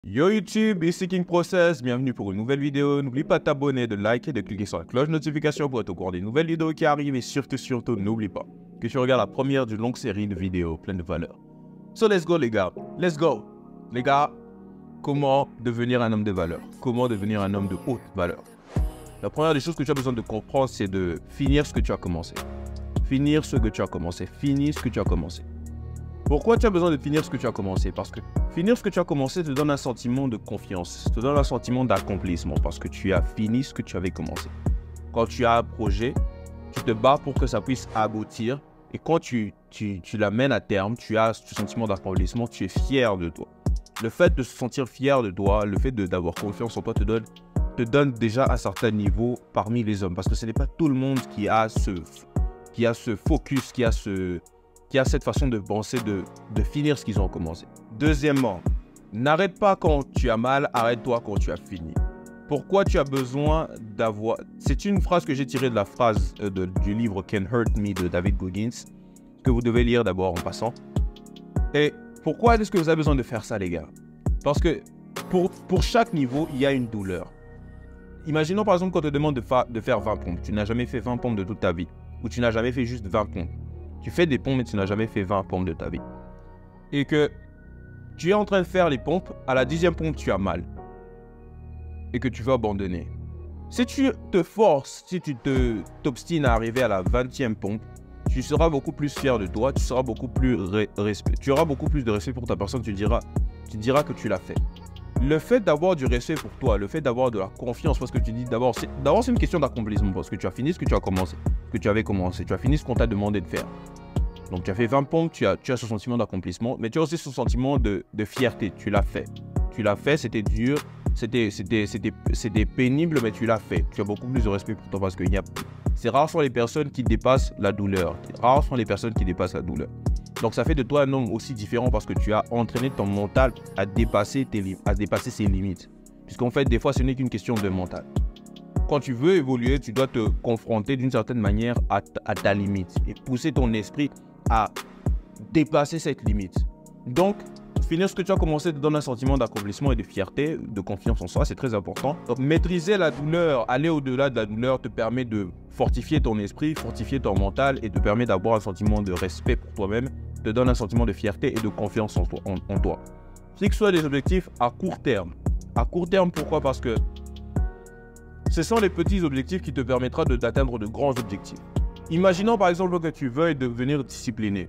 Yo YouTube, ici King Process, bienvenue pour une nouvelle vidéo. N'oublie pas de t'abonner, de liker, de cliquer sur la cloche de notification pour être au courant des nouvelles vidéos qui arrivent. Et surtout, n'oublie pas que tu regardes la première d'une longue série de vidéos pleines de valeur. So let's go les gars, let's go. Les gars, comment devenir un homme de valeur? Comment devenir un homme de haute valeur? La première des choses que tu as besoin de comprendre, c'est de finir ce que tu as commencé. Finir ce que tu as commencé, finis ce que tu as commencé. Pourquoi tu as besoin de finir ce que tu as commencé? Parce que finir ce que tu as commencé te donne un sentiment de confiance, te donne un sentiment d'accomplissement parce que tu as fini ce que tu avais commencé. Quand tu as un projet, tu te bats pour que ça puisse aboutir et quand tu l'amènes à terme, tu as ce sentiment d'accomplissement, tu es fier de toi. Le fait de se sentir fier de toi, le fait d'avoir confiance en toi te donne déjà un certain niveau parmi les hommes parce que ce n'est pas tout le monde qui a ce focus, qui a cette façon de penser, de finir ce qu'ils ont commencé. Deuxièmement, n'arrête pas quand tu as mal, arrête-toi quand tu as fini. Pourquoi tu as besoin d'avoir... C'est une phrase que j'ai tirée de la phrase du livre Can Hurt Me de David Goggins, que vous devez lire d'abord en passant. Et pourquoi est-ce que vous avez besoin de faire ça, les gars? Parce que pour chaque niveau, il y a une douleur. Imaginons par exemple qu'on te demande de faire 20 pompes. Tu n'as jamais fait 20 pompes de toute ta vie. Ou tu n'as jamais fait juste 20 pompes. Tu fais des pompes mais tu n'as jamais fait 20 pompes de ta vie. Et que tu es en train de faire les pompes, à la 10e pompe tu as mal. Et que tu veux abandonner. Si tu te forces, si tu t'obstines à arriver à la 20e pompe, tu seras beaucoup plus fier de toi, tu seras beaucoup plus tu auras beaucoup plus de respect pour ta personne, tu diras que tu l'as fait. Le fait d'avoir du respect pour toi, le fait d'avoir de la confiance, parce que tu dis d'abord c'est une question d'accomplissement, parce que tu as fini ce que tu as commencé, ce que tu avais commencé, tu as fini ce qu'on t'a demandé de faire. Donc tu as fait 20 pompes, tu as ce sentiment d'accomplissement, mais tu as aussi ce sentiment de fierté, tu l'as fait. Tu l'as fait, c'était dur, c'était pénible, mais tu l'as fait. Tu as beaucoup plus de respect pour toi parce que c'est rare sont les personnes qui dépassent la douleur. Rares sont les personnes qui dépassent la douleur. Donc ça fait de toi un homme aussi différent parce que tu as entraîné ton mental à dépasser ses limites. Puisqu'en fait, des fois, ce n'est qu'une question de mental. Quand tu veux évoluer, tu dois te confronter d'une certaine manière à ta limite et pousser ton esprit à dépasser cette limite. Donc, finir ce que tu as commencé te donne un sentiment d'accomplissement et de fierté, de confiance en soi, c'est très important. Donc, maîtriser la douleur, aller au-delà de la douleur te permet de fortifier ton esprit, fortifier ton mental et te permet d'avoir un sentiment de respect pour toi-même, te donne un sentiment de fierté et de confiance en toi. Fixe-toi des objectifs à court terme. À court terme, pourquoi? Parce que ce sont les petits objectifs qui te permettront d'atteindre de grands objectifs. Imaginons par exemple que tu veuilles devenir discipliné.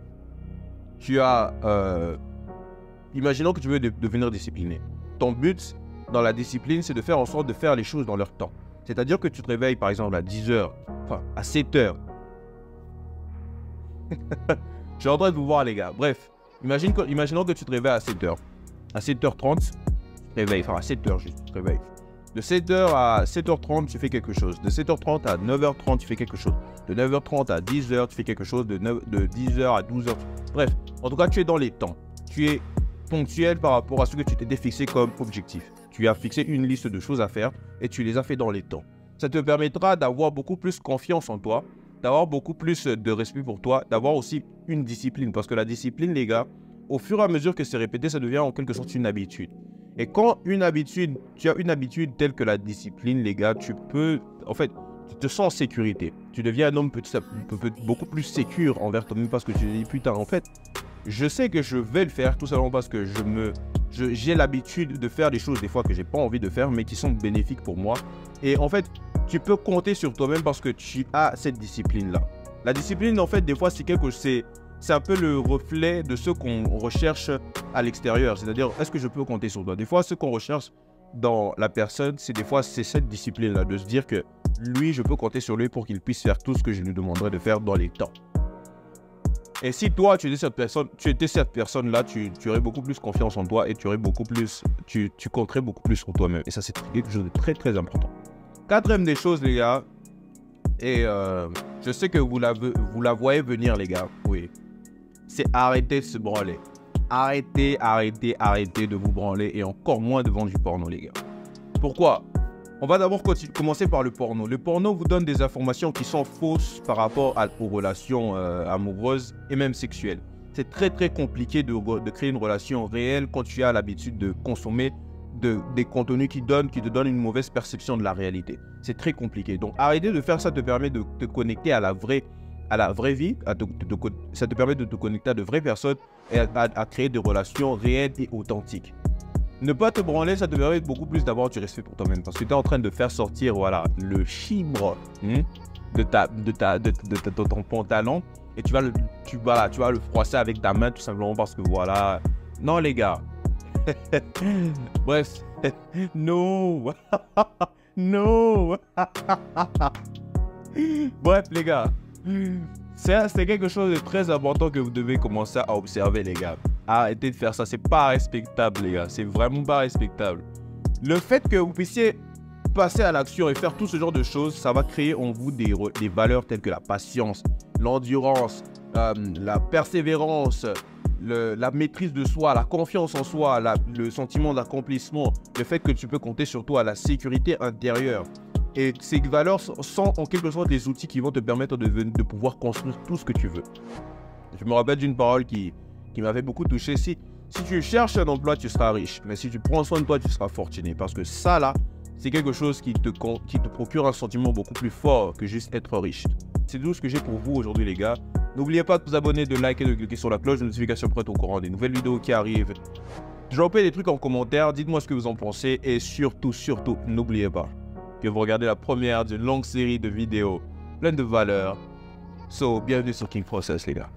Imaginons que tu veux devenir discipliné. Ton but dans la discipline, c'est de faire en sorte de faire les choses dans leur temps. C'est-à-dire que tu te réveilles par exemple à 10h, enfin à 7h. Je suis en train de vous voir les gars. Bref, imaginons que tu te réveilles à 7h. À 7h30, tu te réveilles, enfin à 7h juste, tu te réveilles. De 7h à 7h30, tu fais quelque chose. De 7h30 à 9h30, tu fais quelque chose. De 9h30 à 10h, tu fais quelque chose. De 10h à 12h. Bref, en tout cas, tu es dans les temps. Tu es ponctuel par rapport à ce que tu t'étais fixé comme objectif. Tu as fixé une liste de choses à faire et tu les as fait dans les temps. Ça te permettra d'avoir beaucoup plus confiance en toi, d'avoir beaucoup plus de respect pour toi, d'avoir aussi une discipline. Parce que la discipline, les gars, au fur et à mesure que c'est répété, ça devient en quelque sorte une habitude. Et quand tu as une habitude telle que la discipline, les gars, tu te sens en sécurité. Tu deviens un homme beaucoup plus sécure envers toi-même parce que tu te dis, putain, en fait, je sais que je vais le faire tout simplement parce que j'ai l'habitude de faire des choses des fois que j'ai pas envie de faire, mais qui sont bénéfiques pour moi. Et en fait, tu peux compter sur toi-même parce que tu as cette discipline-là. La discipline, en fait, des fois, c'est un peu le reflet de ce qu'on recherche à l'extérieur. C'est-à-dire, est-ce que je peux compter sur toi? Des fois, ce qu'on recherche dans la personne, c'est cette discipline-là, de se dire que lui, je peux compter sur lui pour qu'il puisse faire tout ce que je lui demanderai de faire dans les temps. Et si toi, tu étais cette personne-là, tu aurais beaucoup plus confiance en toi et tu compterais beaucoup plus sur toi-même. Et ça, c'est quelque chose de très, très important. Quatrième des choses, les gars, et je sais que vous la voyez venir, les gars, oui. C'est arrêter de se branler. Arrêtez de vous branler et encore moins devant du porno, les gars. Pourquoi? On va d'abord commencer par le porno. Le porno vous donne des informations qui sont fausses par rapport aux relations amoureuses et même sexuelles. C'est très très compliqué de créer une relation réelle quand tu as l'habitude de consommer des contenus qui te donnent une mauvaise perception de la réalité. C'est très compliqué. Donc, arrêter de faire ça te permet de te connecter à la vraie vie. Ça te permet de te connecter à de vraies personnes et à créer des relations réelles et authentiques. Ne pas te branler, ça te permet beaucoup plus d'avoir du respect pour toi-même. Parce que tu es en train de faire sortir le chibre de ton pantalon. Et tu vas le froisser avec ta main tout simplement parce que voilà. Non les gars. Bref. Non. Non. Bref les gars. C'est quelque chose de très important que vous devez commencer à observer les gars. Arrêtez de faire ça, c'est pas respectable les gars. C'est vraiment pas respectable. Le fait que vous puissiez passer à l'action et faire tout ce genre de choses, ça va créer en vous des valeurs telles que la patience, l'endurance, la persévérance, la maîtrise de soi, la confiance en soi, le sentiment d'accomplissement, le fait que tu peux compter surtout à la sécurité intérieure. Et ces valeurs sont en quelque sorte des outils qui vont te permettre de pouvoir construire tout ce que tu veux. Je me rappelle d'une parole qui m'avait beaucoup touché. Si tu cherches un emploi, tu seras riche. Mais si tu prends soin de toi, tu seras fortuné. Parce que ça là, c'est quelque chose qui te procure un sentiment beaucoup plus fort que juste être riche. C'est tout ce que j'ai pour vous aujourd'hui les gars. N'oubliez pas de vous abonner, de liker et de cliquer sur la cloche de notification pour être au courant des nouvelles vidéos qui arrivent. Droppez des trucs en commentaire, dites-moi ce que vous en pensez. Et surtout, n'oubliez pas que vous regardez la première d'une longue série de vidéos pleines de valeurs. Bienvenue sur King Process les gars.